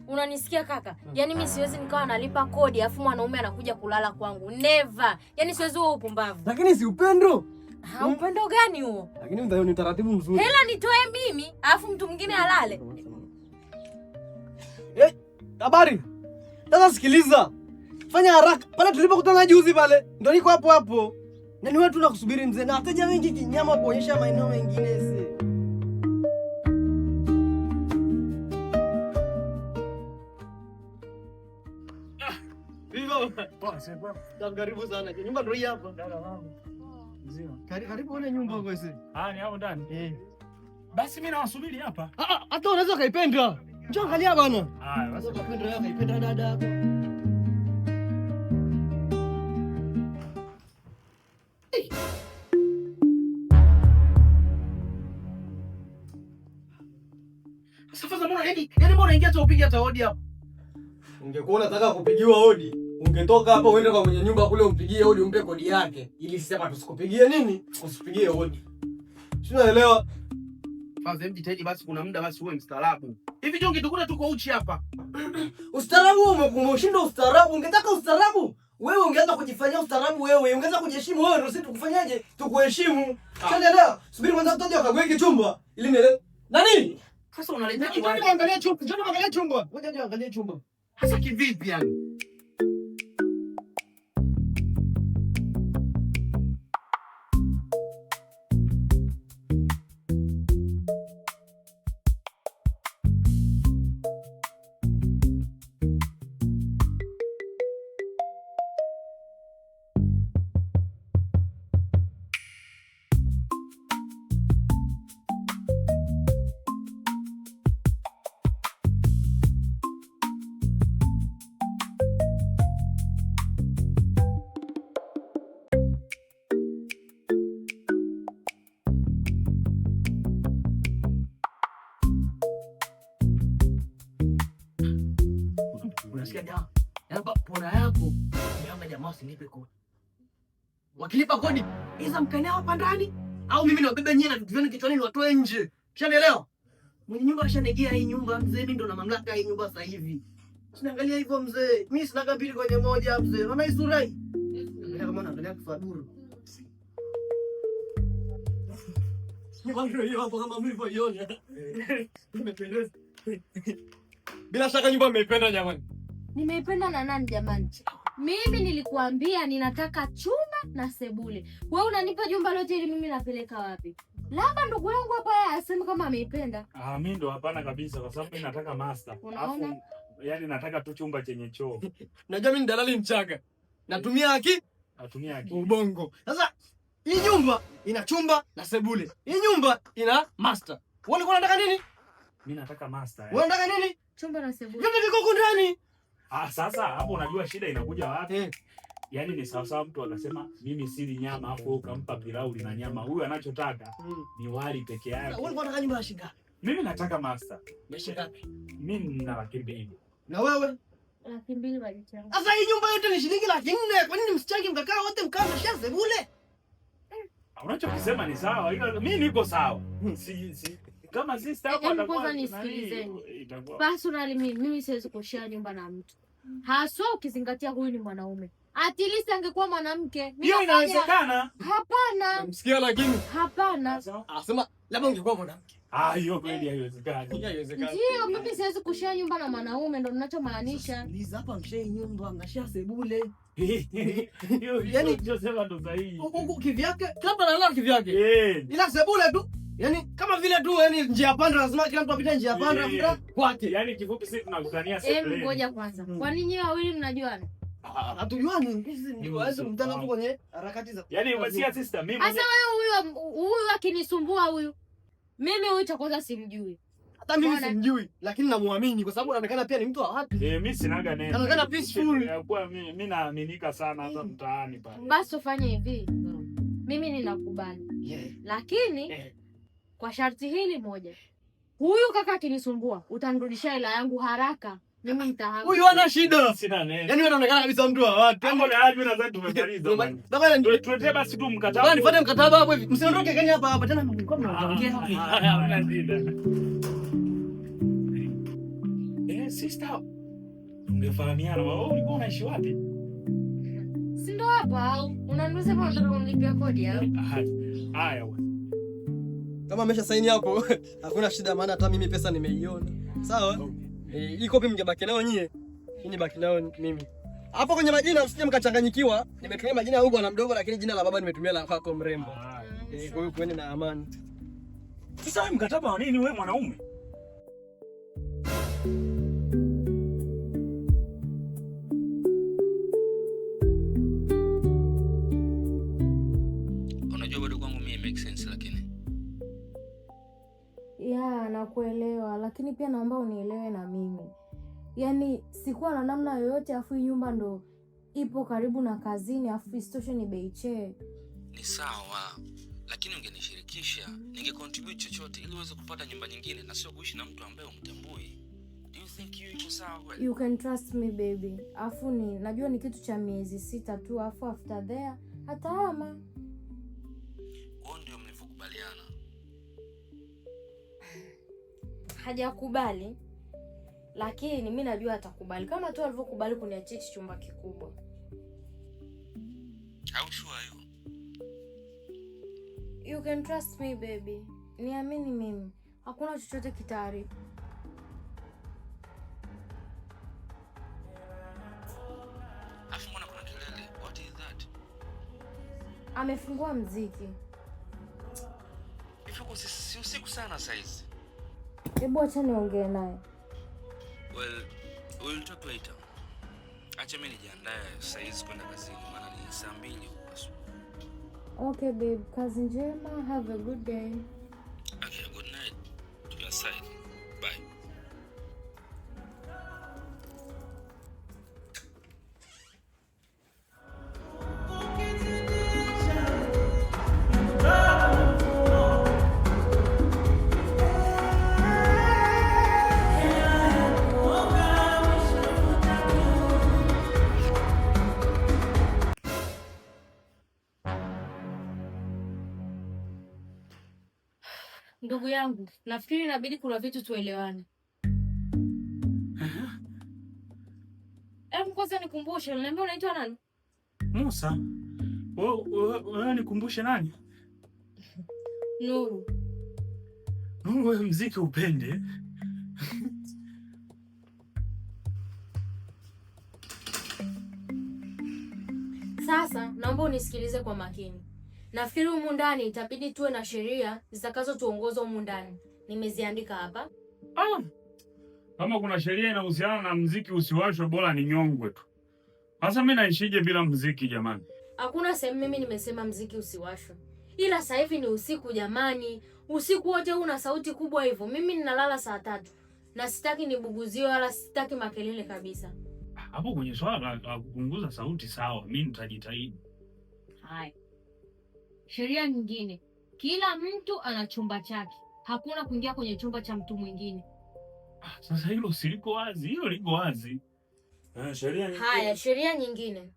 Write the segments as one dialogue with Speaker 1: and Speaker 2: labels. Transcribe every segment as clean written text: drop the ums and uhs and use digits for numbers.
Speaker 1: Unanisikia kaka? Yaani mimi siwezi nikawa nalipa kodi afu mwanaume anakuja kulala kwangu. Never. Yaani siwezi huo upumbavu.
Speaker 2: Lakini si upendo.
Speaker 1: Upendo gani huo?
Speaker 2: Lakini ndio ni taratibu mzuri.
Speaker 1: Hela nitoe mimi afu mtu mwingine alale.
Speaker 2: Habari. Sasa sikiliza. Fanya haraka. Pale tulipokutana juzi pale, ndio niko hapo hapo. Na ni wewe tu nakusubiri mzee. Na wateja wengi kinyama kuonyesha maeneo mengine si. Karibu sana. Nyumba ndio hii hapa. Mzima. Karibu ona nyumba huko hivi.
Speaker 3: Ni hapo ndani. Basi mimi nawasubiri hapa.
Speaker 2: Hata unaweza kaipenda. Njoo angalia bwana.
Speaker 3: Basi
Speaker 2: kaipenda yako, kaipenda dada yako.
Speaker 4: Sasa mbona yaani mbona ingia tu upige hata hodi hapo?
Speaker 2: Ungekuwa unataka kupigiwa hodi, ungetoka hapa uende kwa mwenye nyumba kule umpigie hodi umpe kodi yake. Ili sema tusikupigie nini? Usipigie hodi. Tunaelewa.
Speaker 4: Kwanza mjitahidi basi kuna muda basi uwe mstaarabu. Hivi jonge tukuna tuko uchi hapa.
Speaker 2: Ustaarabu umeshinda ustaarabu. Ungetaka ustaarabu? Wewe ungeanza kujifanyia ustaarabu wewe. Ungeanza kujiheshimu wewe ndio sisi tukufanyaje? Tukuheshimu. Tunaelewa. Subiri kwanza mtoto akagweke chumba. Ili nielewe. Nani?
Speaker 4: Sasa unaleta
Speaker 2: Njoo angalia chumba. Njoo angalia chumba. Ngoja njoo angalia chumba.
Speaker 4: Sasa kivipi yani? Unasikia jamaa? Hapa pona yako. Niamba jamaa usinipe kodi. Wakilipa kodi, iza mkanao hapa ndani au mimi niwabebe nyinyi na vitu vyenu kichwani niwatoe nje. Ushanielewa? Mwenye nyumba ashanegea hii nyumba mzee, mimi ndo na mamlaka hii nyumba sasa hivi. Usiniangalia hivyo mzee. Mimi sina kabili kwenye moja mzee. Unaona hii sura hii? Angalia kama unaangalia kifaduru. Niwangu hiyo hapo kama mlivyoiona. Nimependeza. Bila shaka nyumba mmeipenda jamani.
Speaker 1: Nimeipenda na nani jamani? Mimi nilikuambia ninataka chumba na sebule. Wewe unanipa jumba lote ili mimi napeleka wapi? Labda ndugu yangu hapa yeye aseme kama ameipenda.
Speaker 3: Mimi ndo hapana kabisa kwa sababu mimi nataka master.
Speaker 1: Unaona?
Speaker 3: Yaani nataka tu chumba chenye choo.
Speaker 2: Najua mimi ni dalali mchaga. Natumia
Speaker 3: Natumia
Speaker 2: ubongo. Sasa hii nyumba ina chumba na sebule. Hii nyumba ina master. Wewe ulikuwa unataka nini?
Speaker 3: Mimi nataka master.
Speaker 2: Wewe unataka nini?
Speaker 1: Chumba na sebule.
Speaker 2: Vyote viko huko ndani.
Speaker 3: Sasa hapo unajua shida inakuja wapi? Yaani ni sawa mtu akasema mimi sili nyama hapo ukampa pilau na nyama. Huyu anachotaka ni wali peke yake.
Speaker 2: Wewe unataka nyumba ya shilingi?
Speaker 3: Mimi nataka master.
Speaker 2: Ya shilingi ngapi?
Speaker 3: Mimi nina 200,000.
Speaker 2: Na wewe?
Speaker 1: 200,000 bajeti yangu.
Speaker 2: Sasa hii nyumba yote ni shilingi 400,000. Kwa nini msichange mkakaa wote mkaa na sebule?
Speaker 3: Unachokisema ni sawa. Ila mimi niko sawa. Kama sister hapo
Speaker 1: atakuwa kwanza nisikilizeni. Personally mimi siwezi kushare nyumba na mtu. Haswa ukizingatia huyu ni mwanaume. At least angekuwa mwanamke.
Speaker 3: Hiyo inawezekana.
Speaker 1: Hapana.
Speaker 2: Msikia lakini?
Speaker 1: Hapana.
Speaker 2: Anasema labda ungekuwa mwanamke.
Speaker 3: Hiyo kweli haiwezekani.
Speaker 1: Ndio, mimi siwezi kushare nyumba na mwanaume ndo ninachomaanisha.
Speaker 2: Liza hapa mshare nyumba, mnashare sebule.
Speaker 3: Yaani ndio sema ndo sahihi.
Speaker 2: Huko kivyake, kila mtu analala kivyake.
Speaker 3: Ila
Speaker 2: sebule tu. Yaani kama vile tu yani njia panda lazima kila mtu apite njia panda kwake.
Speaker 3: Yaani kifupi sisi tunakutania sebule.
Speaker 1: Ngoja kwanza. Kwa nini nyinyi wawili mnajuana?
Speaker 2: Hatujuani. Sisi ni wazi mtana tu kwenye harakati za.
Speaker 3: Yaani wasia sister mimi.
Speaker 1: Sasa wewe huyu akinisumbua huyu. Mimi huyu cha kwanza simjui.
Speaker 2: Hata mimi simjui, lakini namuamini kwa sababu anaonekana pia ni mtu wa watu.
Speaker 3: Mimi sinaga neno.
Speaker 2: Anaonekana peaceful.
Speaker 3: Kwa mimi naaminika sana hata mtaani pale.
Speaker 1: Basi ufanye hivi. Mimi ninakubali. Lakini kwa sharti hili moja. Huyu kaka akinisumbua, utanirudishia hela yangu haraka. Mimi nitahama.
Speaker 2: Huyu hana shida.
Speaker 3: Sina neno.
Speaker 2: Yaani wewe unaonekana kabisa mtu wa watu.
Speaker 3: Tangu na hadi nadhani tumemaliza bwana. Tuletee basi tu mkataba.
Speaker 2: Bwana nifuate mkataba hapo hivi. Msiondoke Kenya hapa tena mlikuwa mnaongea hapa.
Speaker 3: Hamna shida. sister, ungefahamiana. Wewe ulikuwa unaishi wapi?
Speaker 1: Si ndo hapa au? Unaniuliza kama unataka kunilipia kodi au?
Speaker 3: Haya wewe.
Speaker 2: Kama amesha saini hapo, hakuna shida maana hata mimi pesa nimeiona. Sawa?
Speaker 3: Okay.
Speaker 2: Hii kopi mngebaki nayo nyie. Hii baki nayo mimi. Hapo kwenye majina msije mkachanganyikiwa. Nimetumia majina ya bwana mdogo lakini jina la baba nimetumia la kwako mrembo. Kwa hiyo kueni na amani.
Speaker 3: Sasa wewe mkataba wa nini wewe mwanaume?
Speaker 5: Unajua bado kwangu mimi make sense lakini.
Speaker 1: Ya, nakuelewa lakini pia naomba unielewe na mimi. Yaani sikuwa na namna yoyote afu nyumba ndo ipo karibu na kazini afu isitoshe ni beiche.
Speaker 5: Ni sawa. Lakini ungenishirikisha, ningecontribute chochote ili uweze kupata nyumba nyingine na sio kuishi na mtu ambaye umtambui. Do you think you iko sawa kweli?
Speaker 1: You can trust me baby. Afu najua ni kitu cha miezi 6 tu afu after there hatahama.
Speaker 5: Huo ndio mlivyokubaliana.
Speaker 1: Hajakubali. Lakini mimi najua atakubali. Kama tu alivyokubali kuniachia chumba kikubwa.
Speaker 5: How sure are you?
Speaker 1: You can trust me baby. Niamini mimi. Hakuna chochote kitaharibu.
Speaker 5: Afu mbona kuna kelele? What is that?
Speaker 1: Amefungua mziki.
Speaker 5: Ifiko si usiku sana saizi.
Speaker 1: Hebu acha niongee naye.
Speaker 5: Well, we'll talk later. Acha mimi nijiandae saizi kwenda kazini maana ni saa 2 huko asubuhi.
Speaker 1: Okay babe, kazi njema. Have a good day.
Speaker 5: Okay, good night. To your side. Bye.
Speaker 1: Ndugu yangu, nafikiri inabidi kuna vitu tuelewane. Hebu kwanza nikumbushe, unaniambia unaitwa nani?
Speaker 3: Musa. Wewe nikumbushe nani?
Speaker 1: Nuru.
Speaker 3: Wewe mziki upende.
Speaker 1: Sasa, naomba unisikilize kwa makini. Nafikiri humu ndani itabidi tuwe na sheria zitakazotuongoza humu ndani. Nimeziandika hapa.
Speaker 3: Kama kuna sheria inahusiana na mziki usiwashwe bora ni nyongwe tu. Sasa mimi naishije bila mziki jamani?
Speaker 1: Hakuna sehemu mimi nimesema mziki usiwashwe. Ila sasa hivi ni usiku jamani. Usiku wote una sauti kubwa hivyo. Mimi ninalala saa 3. Na sitaki nibuguziwe wala sitaki makelele kabisa.
Speaker 3: Hapo kwenye swala la kupunguza sauti sawa, mimi nitajitahidi.
Speaker 1: Hai. Sheria nyingine. Kila mtu ana chumba chake. Hakuna kuingia kwenye chumba cha mtu mwingine.
Speaker 3: Sasa hilo si liko wazi, hilo liko wazi. Sheria nyingine.
Speaker 1: Haya, sheria nyingine.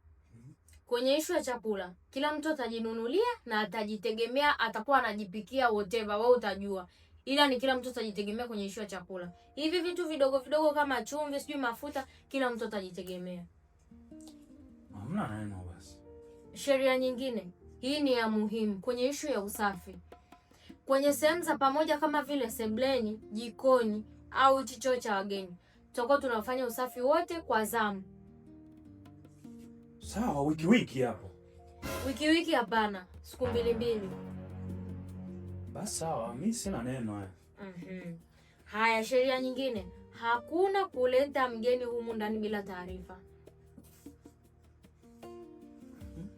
Speaker 1: Kwenye ishu ya chakula, kila mtu atajinunulia na atajitegemea, atakuwa anajipikia whatever, wewe utajua. Ila ni kila mtu atajitegemea kwenye ishu ya chakula. Hivi vitu vidogo vidogo kama chumvi, sijui mafuta, kila mtu atajitegemea.
Speaker 3: Hamna neno basi.
Speaker 1: Sheria nyingine, hii ni ya muhimu kwenye ishu ya usafi. Kwenye sehemu za pamoja kama vile sebleni, jikoni au choo cha wageni, tutakuwa tunafanya usafi wote kwa zamu.
Speaker 3: Sawa, wiki hapo.
Speaker 1: Wiki hapana, siku 2.
Speaker 3: Basi sawa, mimi sina neno haya.
Speaker 1: Haya, sheria nyingine, hakuna kuleta mgeni humu ndani bila taarifa.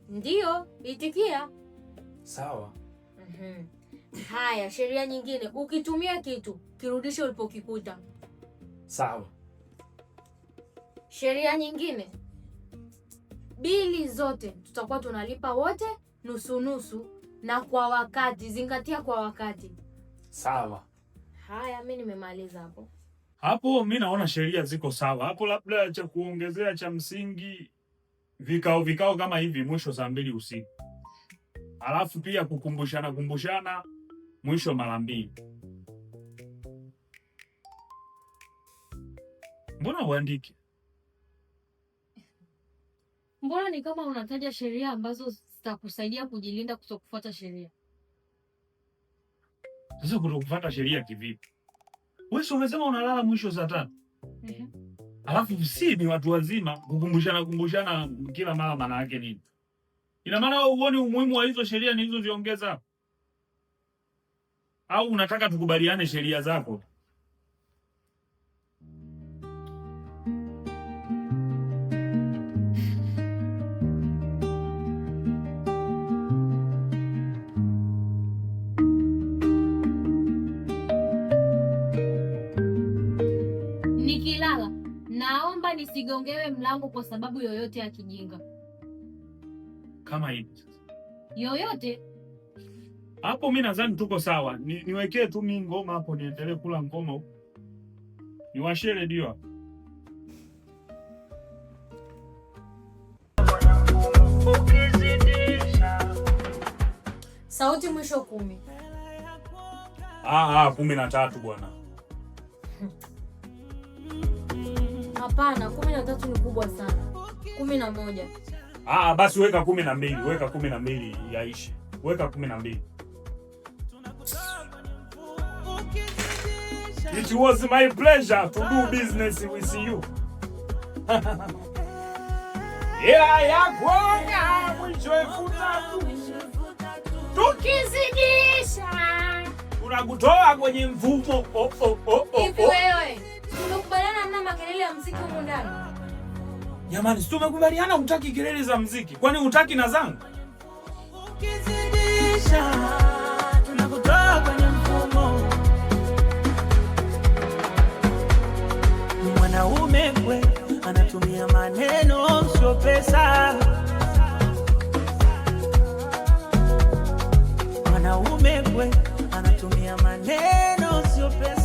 Speaker 1: Ndio, itikia.
Speaker 3: Sawa.
Speaker 1: Haya, sheria nyingine, ukitumia kitu, kirudishe ulipokikuta.
Speaker 3: Sawa.
Speaker 1: Sheria nyingine, bili zote tutakuwa tunalipa wote nusu na kwa wakati. Zingatia kwa wakati.
Speaker 3: Sawa.
Speaker 1: Haya, mimi nimemaliza hapo.
Speaker 3: Hapo mimi naona sheria ziko sawa. Hapo labda cha kuongezea cha msingi vikao kama hivi mwisho saa 2 usiku. Alafu pia kukumbushana mwisho mara 2. Mbona uandike?
Speaker 1: Mbona ni kama unataja sheria ambazo zitakusaidia kujilinda kutokufuata sheria?
Speaker 3: Sasa kutokufuata sheria kivipi? Wewe umesema unalala mwisho saa 5. Alafu si ni watu wazima kukumbushana kila mara, maana yake nini? Ina maana wewe uone umuhimu wa hizo sheria nilizoziongeza? Au unataka tukubaliane sheria zako?
Speaker 1: Nikilala naomba nisigongewe mlango kwa sababu yoyote ya kijinga.
Speaker 3: Kama hivi
Speaker 1: Yoyote?
Speaker 3: hapo mimi nadhani tuko sawa. Niwekee tu mimi ngoma hapo, niendelee kula ngoma. Niwashie redio hapo.
Speaker 1: Sauti mwisho 10.
Speaker 3: 13 bwana.
Speaker 1: Hapana, 13 ni kubwa sana. 11.
Speaker 3: Basi weka 12, weka 12 yaishi. Weka 12. It was my pleasure to do business with you. Ya kuona mwisho efuta tu. Tukizidisha unakutoa kwenye mfumo.
Speaker 1: Hivi wewe, tumekubaliana hamna makelele ya muziki huko ndani?
Speaker 3: Jamani, si tumekubaliana hutaki kelele za muziki. Kwani hutaki na zangu?
Speaker 6: Ukizidisha tunakutoa kwenye mfumo. Mwanaume kwe anatumia maneno sio pesa. Mwanaume kwe anatumia maneno sio pesa.